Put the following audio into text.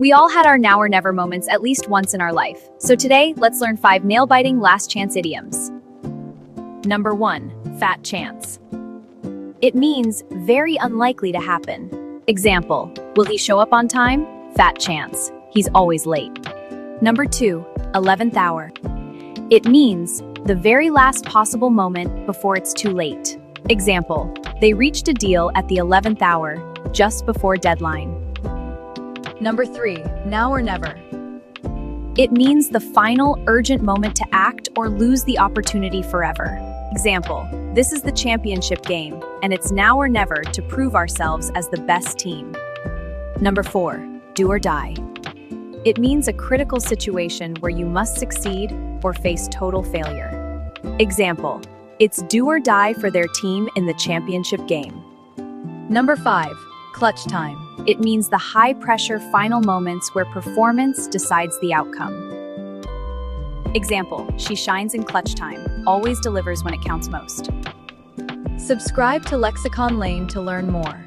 We all had our now or never moments at least once in our life. So today, let's learn 5 nail-biting last chance idioms. Number 1, fat chance. It means very unlikely to happen. Example, will he show up on time? Fat chance. He's always late. Number 2, 11th hour. It means the very last possible moment before it's too late. Example, they reached a deal at the 11th hour, just before deadline. Number 3, now or never. It means the final, urgent moment to act or lose the opportunity forever. Example, this is the championship game, and it's now or never to prove ourselves as the best team. Number 4, do or die. It means a critical situation where you must succeed or face total failure. Example, it's do or die for their team in the championship game. Number 5, clutch time. It means the high-pressure final moments where performance decides the outcome. Example, she shines in clutch time, always delivers when it counts most. Subscribe to Lexicon Lane to learn more.